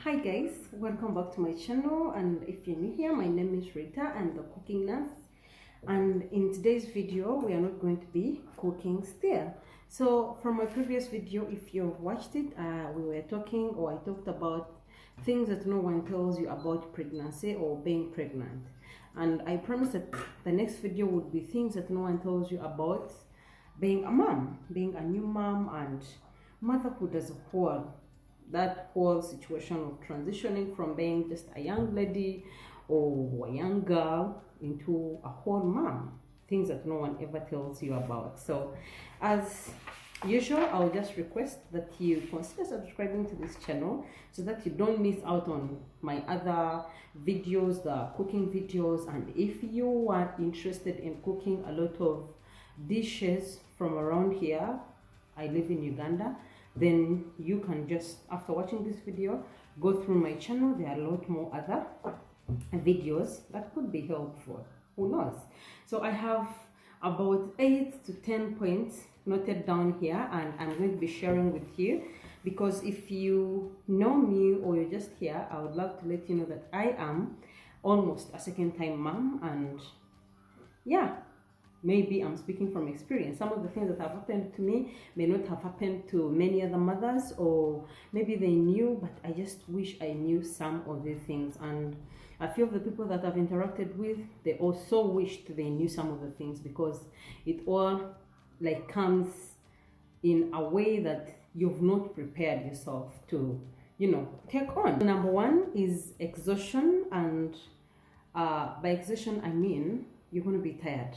Hi guys, welcome back to my channel, and if you're new here, my name is Rita and the cooking nurse, and in today's video we are not going to be cooking still. So from my previous video, if you've watched it, we were talking, or I talked about things that no one tells you about pregnancy or being pregnant, and I promised that the next video would be things that no one tells you about being a mom, being a new mom, and motherhood as a whole. That whole situation of transitioning from being just a young lady or a young girl into a whole mom, things that no one ever tells you about. So as usual, I'll just request that you consider subscribing to this channel so that you don't miss out on my other videos, the cooking videos. And if you are interested in cooking a lot of dishes from around here, I live in Uganda, then you can just, after watching this video, go through my channel. There are a lot more other videos that could be helpful, who knows. So I have about 8 to 10 points noted down here, and I'm going to be sharing with you, because if you know me or you're just here, I would love to let you know that I am almost a second time mom. And yeah, maybe I'm speaking from experience. Some of the things that have happened to me may not have happened to many other mothers, or maybe they knew, but I just wish I knew some of these things. And a few of the people that I've interacted with, they also wished they knew some of the things, because it all like comes in a way that you've not prepared yourself to, take on. Number one is exhaustion, and by exhaustion I mean you're going to be tired.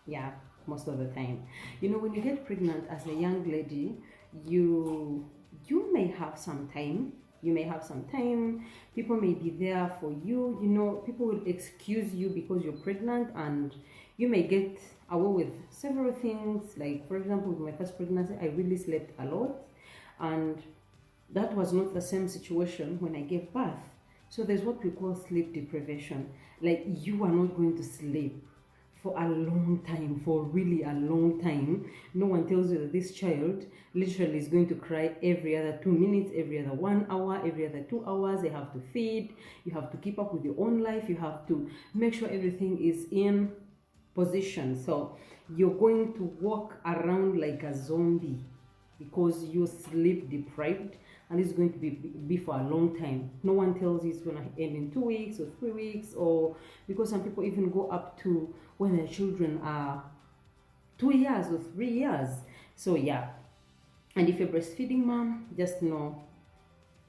Yeah, most of the time. When you get pregnant as a young lady, you may have some time. People may be there for you. People will excuse you because you're pregnant, and you may get away with several things. Like, for example, with my first pregnancy, I really slept a lot, and that was not the same situation when I gave birth. So there's what we call sleep deprivation. Like, you are not going to sleep for a long time, for really a long time. No one tells you that this child literally is going to cry every other 2 minutes, every other 1 hour, every other 2 hours. They have to feed, you have to keep up with your own life, you have to make sure everything is in position. So you're going to walk around like a zombie because you're sleep deprived, and it's going to be for a long time. No one tells you it's going to end in 2 weeks or 3 weeks, or because some people even go up to when their children are 2 years or 3 years. So yeah, and if you're breastfeeding mom, just know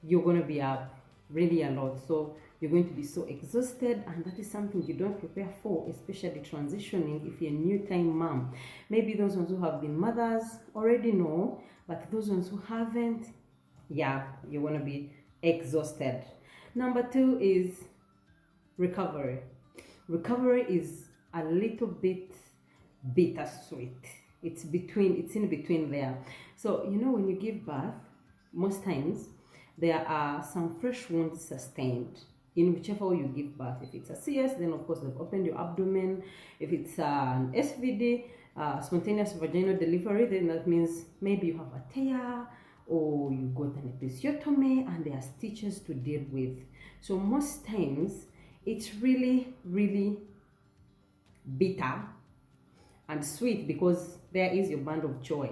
you're going to be up really a lot. So you're going to be so exhausted, and that is something you don't prepare for, especially transitioning if you're a new time mom. Maybe those ones who have been mothers already know, but those ones who haven't, yeah, you're going to be exhausted. Number two is recovery. Recovery is a little bit bittersweet. It's in between there. So when you give birth, most times there are some fresh wounds sustained in whichever way you give birth. If it's a CS, then of course they've opened your abdomen. If it's an SVD, spontaneous vaginal delivery, then that means maybe you have a tear, or you got an episiotomy, and there are stitches to deal with. So most times it's really, really bitter and sweet, because there is your band of joy.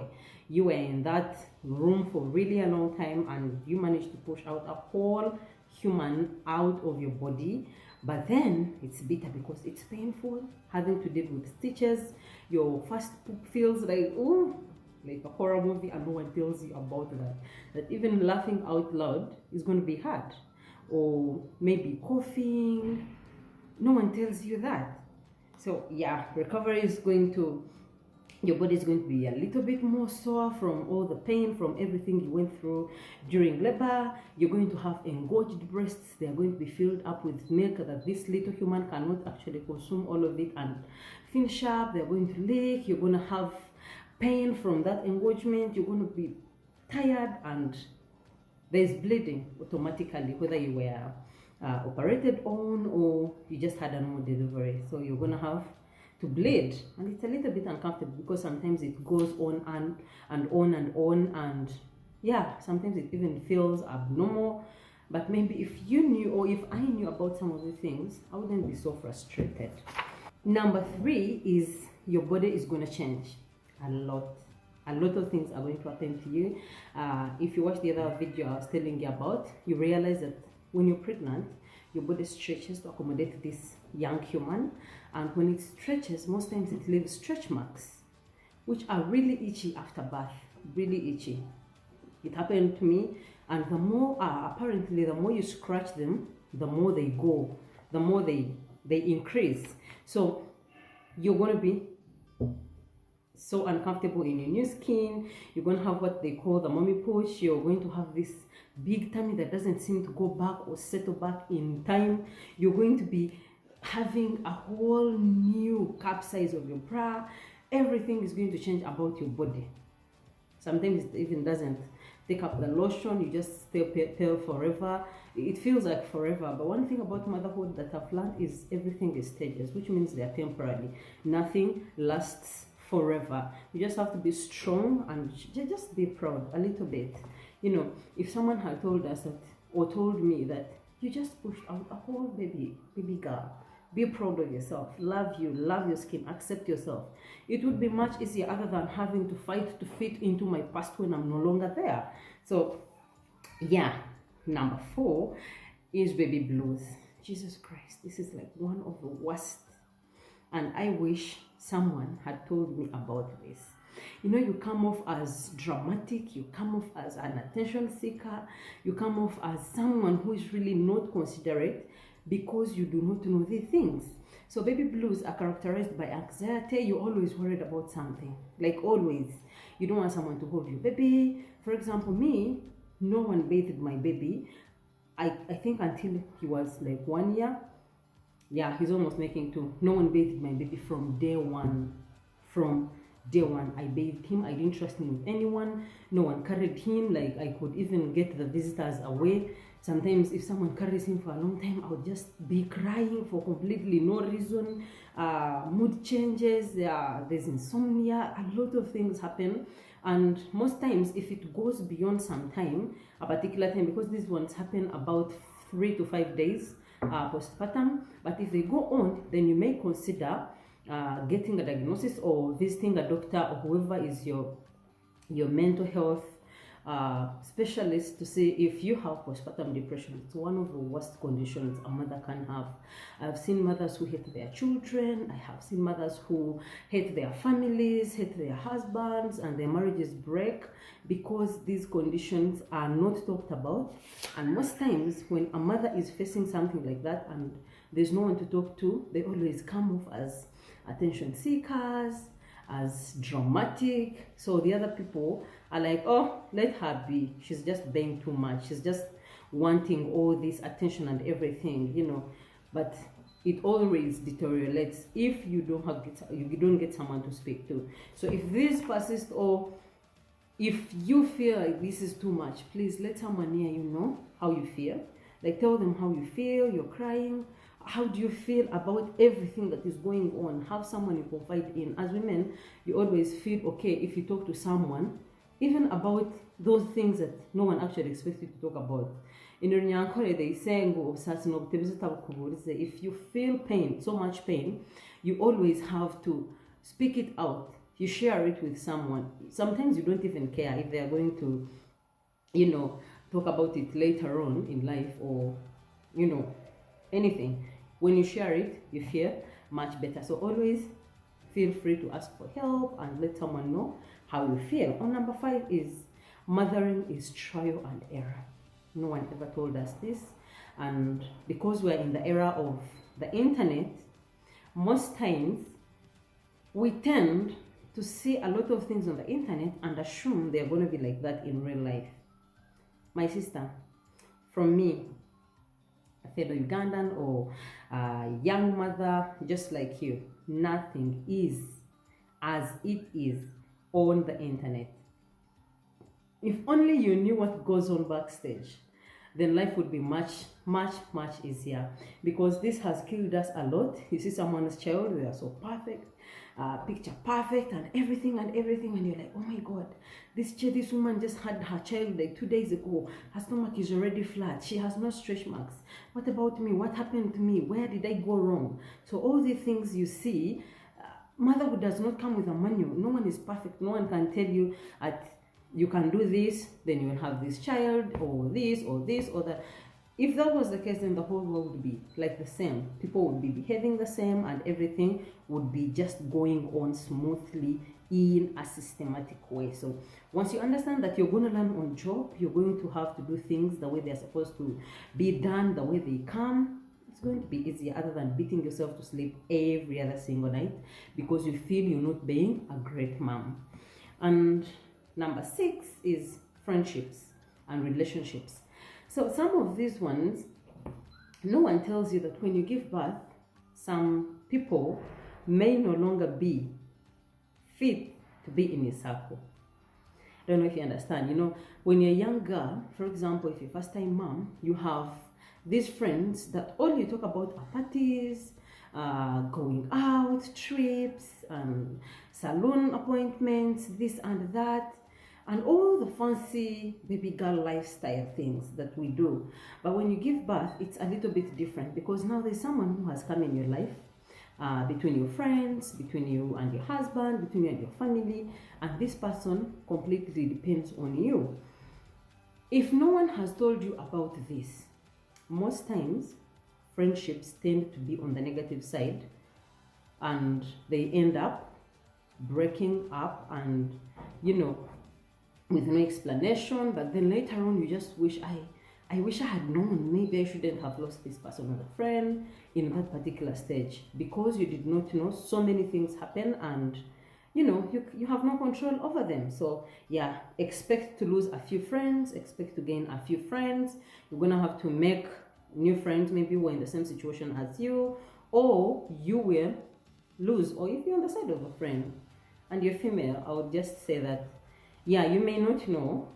You were in that room for really a long time, and you managed to push out a whole human out of your body. But then it's bitter because it's painful, having to deal with stitches. Your first poop feels like, oh, like a horror movie, and no one tells you about that even laughing out loud is going to be hard, or maybe coughing. No one tells you that. So yeah, recovery is your body is going to be a little bit more sore from all the pain, from everything you went through during labor. You're going to have engorged breasts. They are going to be filled up with milk that this little human cannot actually consume all of it and finish up. They're going to leak. You're going to have pain from that engorgement. You're going to be tired, and there's bleeding automatically, whether you were operated on or you just had a normal delivery. So you're going to have to bleed, and it's a little bit uncomfortable because sometimes it goes on and on, and yeah, sometimes it even feels abnormal. But maybe if you knew, or if I knew about some of the things, I wouldn't be so frustrated. Number 3 is your body is going to change a lot. A lot of things are going to happen to you. If you watch the other video I was telling you about, you realize that when you're pregnant, your body stretches to accommodate this young human. And when it stretches, most times it leaves stretch marks, which are really itchy after birth, really itchy. It happened to me, and the more, apparently, the more you scratch them, the more they go, the more they increase. So you're going to be so uncomfortable in your new skin. You're going to have what they call the mommy push. You're going to have this big tummy that doesn't seem to go back or settle back in time. You're going to be having a whole new cup size of your bra. Everything is going to change about your body. Sometimes it even doesn't take up the lotion. You just stay pale forever. It feels like forever. But one thing about motherhood that I've learned is everything is stages, which means they are temporary. Nothing lasts forever. You just have to be strong and just be proud a little bit. You know, if someone had told us that, or told me that you just pushed out a whole baby girl, be proud of yourself, love you, love your skin, accept yourself, it would be much easier other than having to fight to fit into my past when I'm no longer there. So yeah, number 4 is baby blues. Jesus Christ, this is like one of the worst, and I wish someone had told me about this. You know, you come off as dramatic, you come off as an attention seeker, you come off as someone who is really not considerate because you do not know the things. So baby blues are characterized by anxiety. You're always worried about something, like always. You don't want someone to hold you. Baby, for example, me, no one bathed my baby. I think until he was like 1 year. Yeah, he's almost making 2. No one bathed my baby from day one. From day one, I bathed him. I didn't trust him with anyone. No one carried him. Like, I could even get the visitors away. Sometimes if someone carries him for a long time, I would just be crying for completely no reason. Mood changes, there's insomnia, a lot of things happen. And most times, if it goes beyond some time, a particular time, because these ones happen about 3 to 5 days postpartum, but if they go on, then you may consider getting a diagnosis or visiting a doctor or whoever is your mental health specialist to see if you have postpartum depression. It's one of the worst conditions a mother can have. I've seen mothers who hate their children. I have seen mothers who hate their families, hate their husbands, and their marriages break because these conditions are not talked about. And most times when a mother is facing something like that and there's no one to talk to, they always come off as attention seekers, as dramatic. So the other people are like, oh, let her be, she's just being too much, she's just wanting all this attention and everything, you know. But it always deteriorates if you don't get someone to speak to. So if this persists, or if you feel like this is too much, please let someone near you know how you feel. Like, tell them how you feel. You're crying, how do you feel about everything that is going on? Have someone you confide in. As women, you always feel okay if you talk to someone, even about those things that no one actually expects you to talk about. In Runyankore, they say, if you feel pain, so much pain, you always have to speak it out. You share it with someone. Sometimes you don't even care if they are going to, you know, talk about it later on in life, or, you know, anything. When you share it, you feel much better. So always feel free to ask for help and let someone know how you feel. On number 5 is mothering is trial and error. No one ever told us this. And because we're in the era of the internet, most times we tend to see a lot of things on the internet and assume they're going to be like that in real life. My sister, from me, a fellow Ugandan or a young mother just like you, nothing is as it is on the internet. If only you knew what goes on backstage, then life would be much, much, much easier, because this has killed us a lot. You see someone's child, they are so perfect. picture perfect and everything, and you're like, oh my god, this woman just had her child like 2 days ago. Her stomach is already flat, she has no stretch marks. What about me? What happened to me? Where did I go wrong? So all these things you see, motherhood does not come with a manual. No one is perfect. No one can tell you at you can do this, then you will have this child, or this or this or that. If that was the case, then the whole world would be like the same. People would be behaving the same, and everything would be just going on smoothly in a systematic way. So once you understand that you're going to learn on job, you're going to have to do things the way they're supposed to be done, the way they come, it's going to be easier, other than beating yourself to sleep every other single night because you feel you're not being a great mom. And number 6 is friendships and relationships. So some of these ones, no one tells you that when you give birth, some people may no longer be fit to be in your circle. I don't know if you understand. You know, when you're a young girl, for example, if you're first time mom, you have these friends that all you talk about are parties, going out, trips, salon appointments, this and that, and all the fancy baby girl lifestyle things that we do. But when you give birth, it's a little bit different, because now there's someone who has come in your life, between your friends, between you and your husband, between you and your family, and this person completely depends on you. If no one has told you about this, most times friendships tend to be on the negative side, and they end up breaking up, and with no explanation. But then later on you just wish, I wish I had known. Maybe I shouldn't have lost this person or a friend in that particular stage, because you did not know. So many things happen, and you have no control over them. So yeah, expect to lose a few friends, expect to gain a few friends. You're gonna have to make new friends, maybe who are in the same situation as you, or you will lose. Or if you're on the side of a friend and you're female, I would just say that, yeah, you may not know,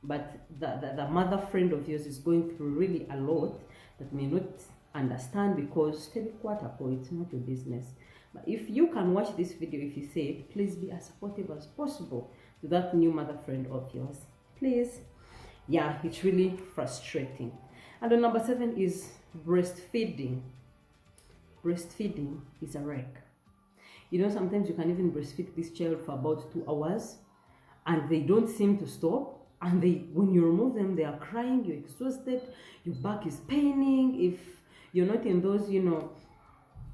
but the mother friend of yours is going through really a lot that may not understand, because it's not your business. But if you can watch this video, if you say it, please be as supportive as possible to that new mother friend of yours, please. Yeah, it's really frustrating. And then number 7 is breastfeeding. Breastfeeding is a wreck. Sometimes you can even breastfeed this child for about 2 hours and they don't seem to stop. And when you remove them, they are crying, you're exhausted, your back is paining. If you're not in those,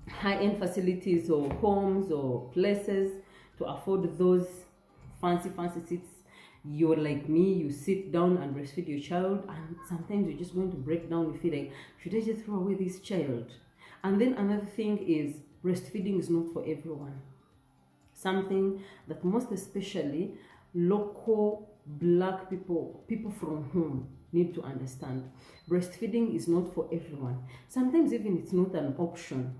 high-end facilities or homes or places to afford those fancy seats, you're like me, you sit down and breastfeed your child, and sometimes you're just going to break down. You feel like, should I just throw away this child? And then another thing is, breastfeeding is not for everyone. Something that most especially local Black people from home need to understand. Breastfeeding is not for everyone. Sometimes even it's not an option.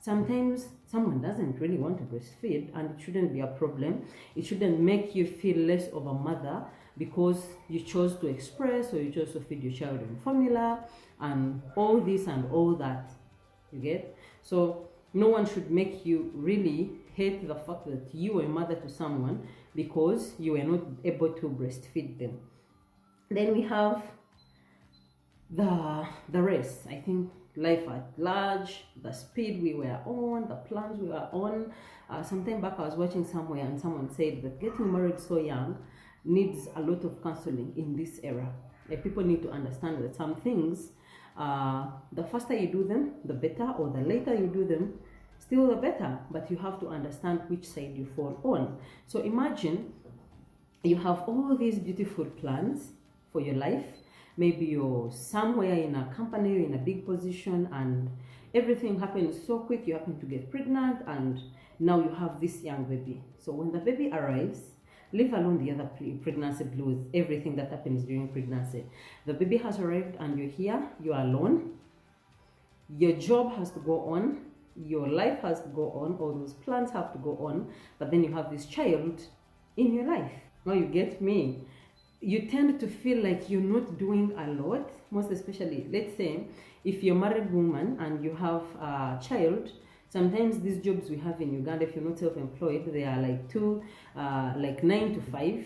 Sometimes someone doesn't really want to breastfeed, and it shouldn't be a problem. It shouldn't make you feel less of a mother because you chose to express, or you chose to feed your child in formula and all this and all that. You get? So no one should make you really hate the fact that you are a mother to someone because you were not able to breastfeed them. Then we have the rest. I think life at large, the speed we were on, the plans we were on. Some time back I was watching somewhere and someone said that getting married so young needs a lot of counseling in this era. People need to understand that some things, the faster you do them, the better, or the later you do them, still the better. But you have to understand which side you fall on. So imagine you have all these beautiful plans for your life. Maybe you're somewhere in a company, you're in a big position, and everything happens so quick. You happen to get pregnant, and now you have this young baby. So when the baby arrives, leave alone the other pregnancy blues, everything that happens during pregnancy. The baby has arrived and you're here, you're alone. Your job has to go on, your life has to go on, all those plans have to go on, but then you have this child in your life. Now you get me. You tend to feel like you're not doing a lot, most especially, let's say, if you're a married woman and you have a child, Sometimes these jobs we have in Uganda, if you're not self-employed, they are like 9 to 5.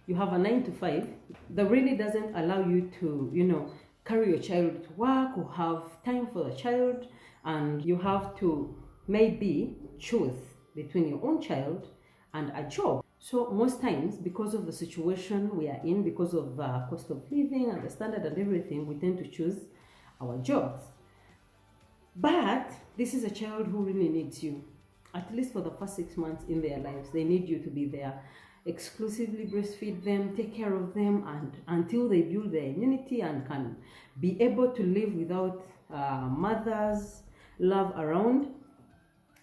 You have a 9 to 5 that really doesn't allow you to, carry your child to work or have time for the child, and you have to maybe choose between your own child and a job. So most times, because of the situation we are in, because of the cost of living and the standard and everything, we tend to choose our jobs. But this is a child who really needs you, at least for the first 6 months in their lives. They need you to be there, exclusively breastfeed them, take care of them, and until they build their immunity and can be able to live without mother's love around.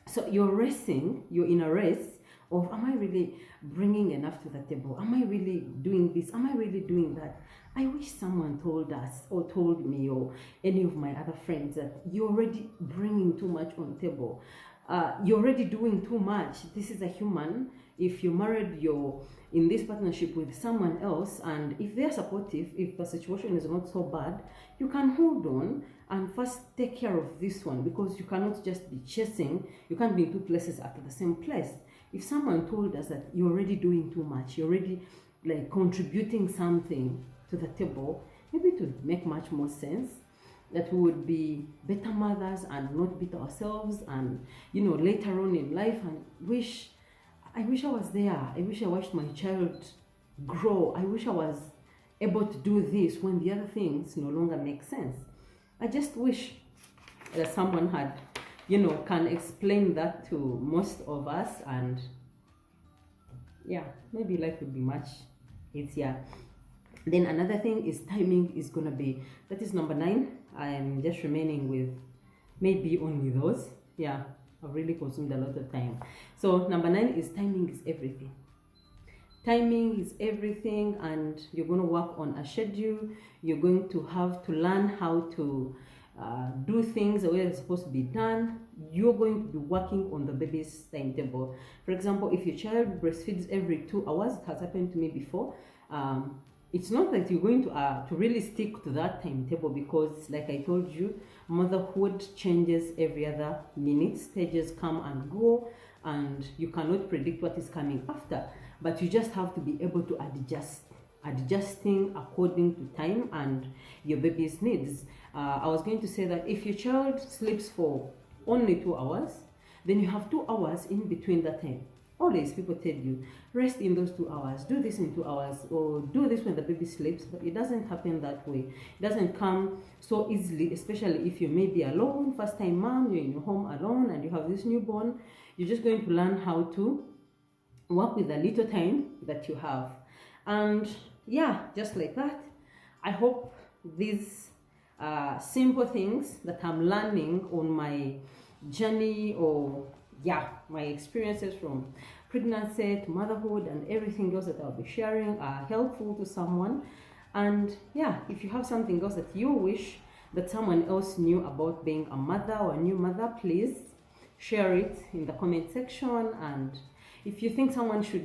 So you're in a race of, am I really bringing enough to the table? Am I really doing this? Am I really doing that? I wish someone told us or told me or any of my other friends that you're already bringing too much on the table. You're already doing too much. This is a human. If you're married, you're in this partnership with someone else, and if they're supportive, if the situation is not so bad, you can hold on and first take care of this one, because you cannot just be chasing. You can't be in two places at the same place. If someone told us that you're already doing too much, you're already like contributing something to the table, maybe it would make much more sense that we would be better mothers and not beat ourselves, and later on in life, and I wish I was there. I wish I watched my child grow. I wish I was able to do this when the other things no longer make sense. I just wish that someone had, can explain that to most of us, and yeah, maybe life would be much easier. Then another thing is timing is gonna be, that is number 9. I'm just remaining with maybe only those. Yeah, I've really consumed a lot of time. So number 9 is timing is everything. Timing is everything, and you're going to work on a schedule. You're going to have to learn how to do things the way it's supposed to be done. You're going to be working on the baby's timetable. For example, if your child breastfeeds every 2 hours, it has happened to me before. It's not that you're going to really stick to that timetable, because like I told you, motherhood changes every other minute. Stages come and go, and you cannot predict what is coming after. But you just have to be able to adjusting according to time and your baby's needs. I was going to say that if your child sleeps for only 2 hours, then you have 2 hours in between that time. Always people tell you, rest in those 2 hours, do this in 2 hours, or do this when the baby sleeps, but it doesn't happen that way. It doesn't come so easily, especially if you may be alone, first time mom, you're in your home alone and you have this newborn. You're just going to learn how to work with the little time that you have. And yeah, just like that, I hope these simple things that I'm learning on my journey, or my experiences from pregnancy to motherhood and everything else that I'll be sharing are helpful to someone. And if you have something else that you wish that someone else knew about being a mother or a new mother, please share it in the comment section. And if you think someone can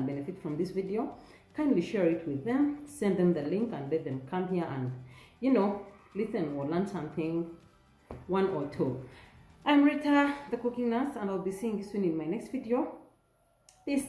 benefit from this video, kindly share it with them, send them the link and let them come here and listen or learn something, 1 or 2. I'm Rita, the cooking nurse, and I'll be seeing you soon in my next video. Peace.